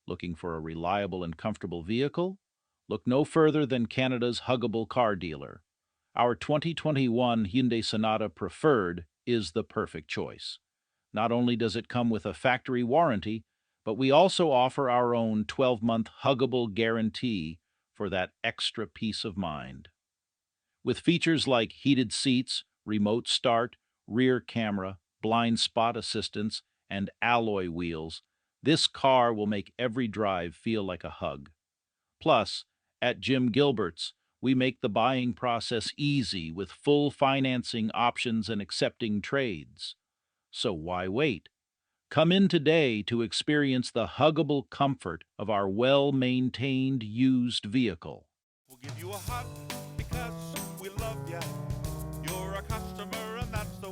Looking for a reliable and comfortable vehicle? Look no further than Canada's huggable car dealer. Our 2021 Hyundai Sonata Preferred is the perfect choice. Not only does it come with a factory warranty, but we also offer our own 12-month huggable guarantee for that extra peace of mind. With features like heated seats, remote start, rear camera, blind spot assistance, and alloy wheels, this car will make every drive feel like a hug. Plus, at Jim Gilberts, we make the buying process easy with full financing options and accepting trades. So why wait? Come in today to experience the huggable comfort of our well-maintained used vehicle. We'll give you a hug because we love ya. You're a customer and that's the